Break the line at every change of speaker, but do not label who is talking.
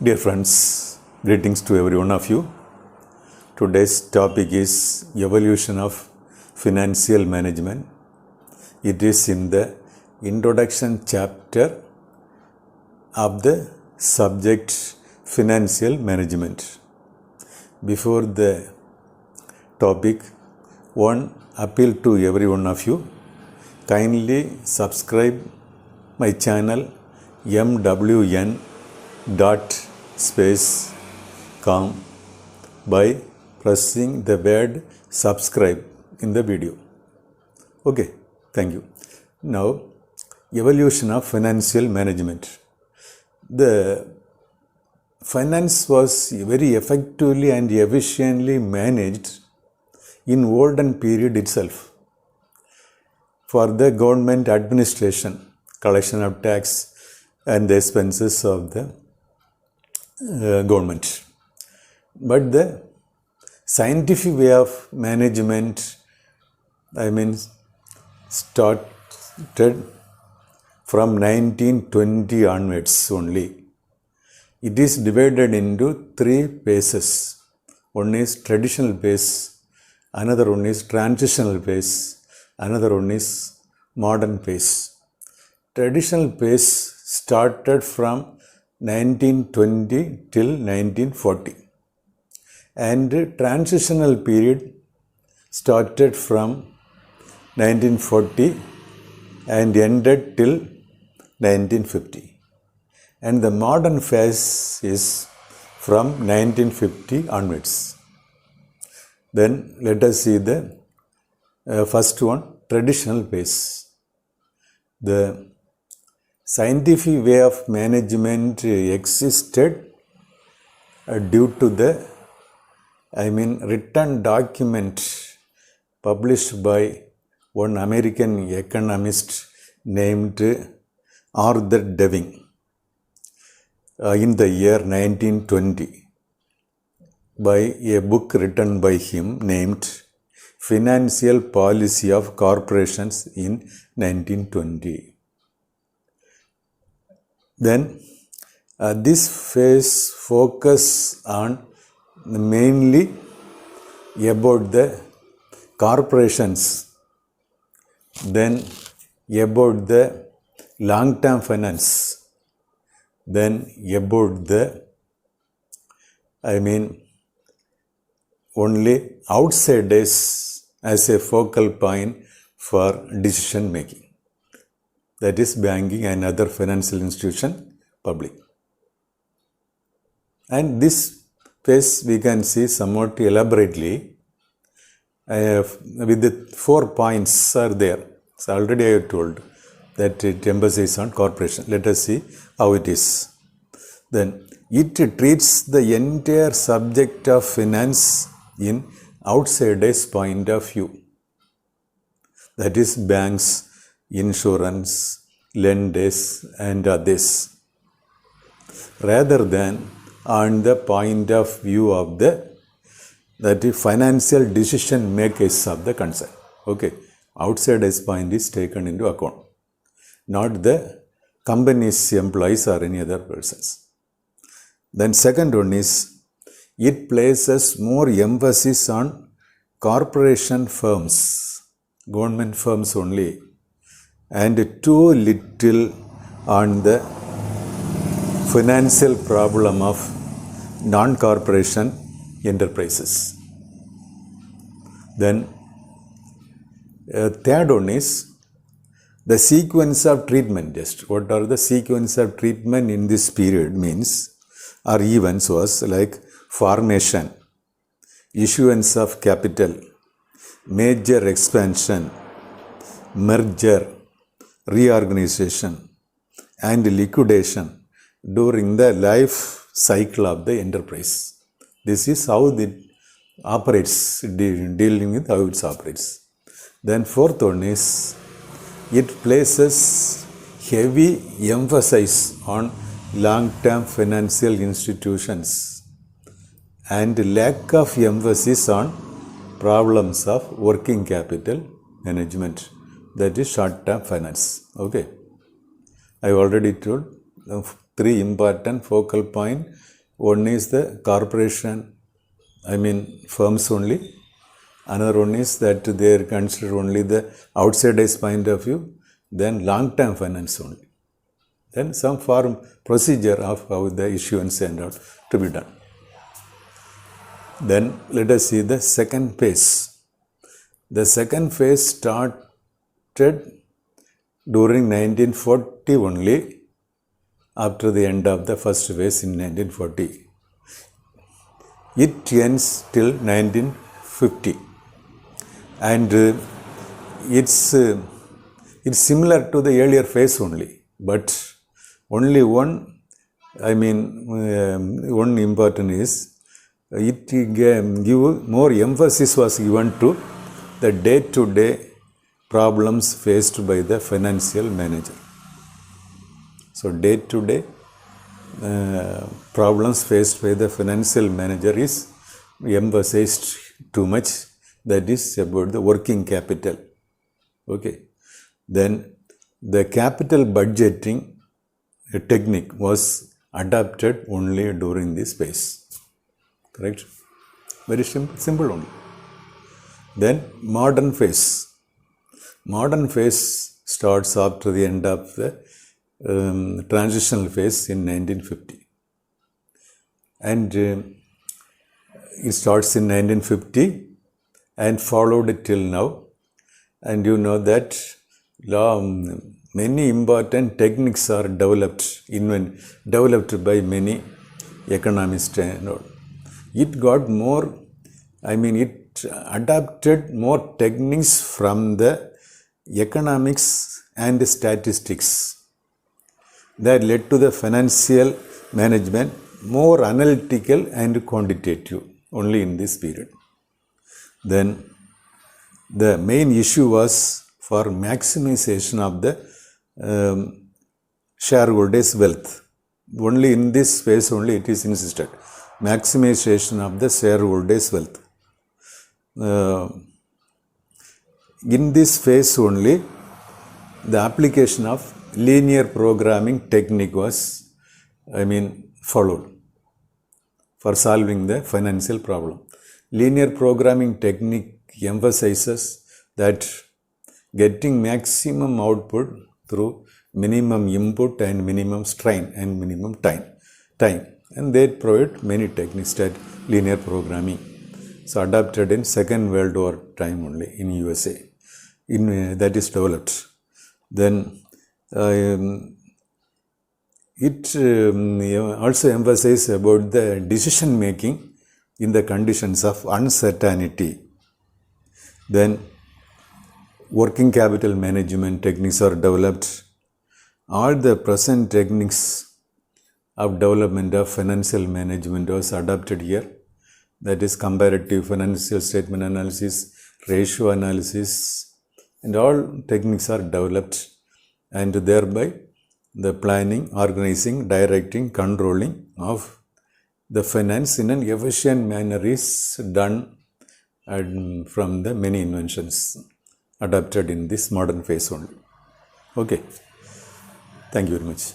Dear friends, greetings to every one of you. Today's topic is evolution of financial management. It is in the introduction chapter of the subject financial management. Before the topic, one appeal to every one of you. Kindly subscribe my channel mwn.com by pressing the word subscribe in the video. Okay, thank you. Now, evolution of financial management. The finance was very effectively and efficiently managed in olden period itself for the government administration, collection of tax and the expenses of the government. But the scientific way of management, started from 1920 onwards only. It is divided into three phases. One is traditional phase, another one is transitional phase, another one is modern phase. Traditional phase started from 1920 till 1940, and transitional period started from 1940 and ended till 1950, and the modern phase is from 1950 onwards. Then let us see the first one, traditional phase. The scientific way of management existed due to the written document published by one American economist named Arthur Deving in the year 1920 by a book written by him named Financial Policy of Corporations in 1920. Then this phase focus on mainly about the corporations, then about the long-term finance, then about the only outsiders as a focal point for decision making. That is banking and other financial institution, public. And this phase we can see somewhat elaborately with the 4 points are there. So already I have told that it emphasizes on corporation. Let us see how it is. Then it treats the entire subject of finance in outsider's point of view. That is banks, insurance, lenders and others, rather than on the point of view of the financial decision makers of the concern. Okay, outsider's point is taken into account, not the company's employees or any other persons. Then second one is, it places more emphasis on corporation firms, government firms only, and too little on the financial problem of non-corporation enterprises. Then third one is the sequence of treatment. Just what are the sequence of treatment in this period means, or events was like formation, issuance of capital, major expansion, merger, reorganization and liquidation during the life cycle of the enterprise. This is how it operates, dealing with how it operates. Then fourth one is, it places heavy emphasis on long-term financial institutions and lack of emphasis on problems of working capital management. That is short-term finance. Okay. I already told three important focal point. One is the corporation, firms only. Another one is that they consider only the outsider's point of view. Then long-term finance only. Then some form procedure of how the issuance and all to be done. Then let us see the second phase. The second phase started during 1940 only, after the end of the first phase in 1940. It ends till 1950. And it's similar to the earlier phase only, but only one important is, it give more emphasis was given to the day-to-day problems faced by the financial manager. So day-to-day problems faced by the financial manager is emphasized too much. That is about the working capital. Okay. Then the capital budgeting technique was adopted only during this phase. Correct? Very simple only. Then modern phase. Modern phase starts after the end of the transitional phase in 1950. And it starts in 1950 and followed till now. And you know that many important techniques are developed by many economists and all. It got more, it adapted more techniques from the economics and statistics that led to the financial management more analytical and quantitative only in this period. Then the main issue was for maximization of the shareholders' wealth. Only in this phase only it is insisted. Maximization of the shareholders' wealth. In this phase only, the application of linear programming technique was, followed for solving the financial problem. Linear programming technique emphasizes that getting maximum output through minimum input and minimum strain and minimum time. And they provide many techniques that linear programming. So adopted in Second World War time only in USA. That is developed. Then it also emphasizes about the decision making in the conditions of uncertainty. Then working capital management techniques are developed. All the present techniques of development of financial management was adopted here. That is comparative financial statement analysis, ratio analysis, and all techniques are developed, and thereby the planning, organizing, directing, controlling of the finance in an efficient manner is done from the many inventions adopted in this modern phase only. Okay. Thank you very much.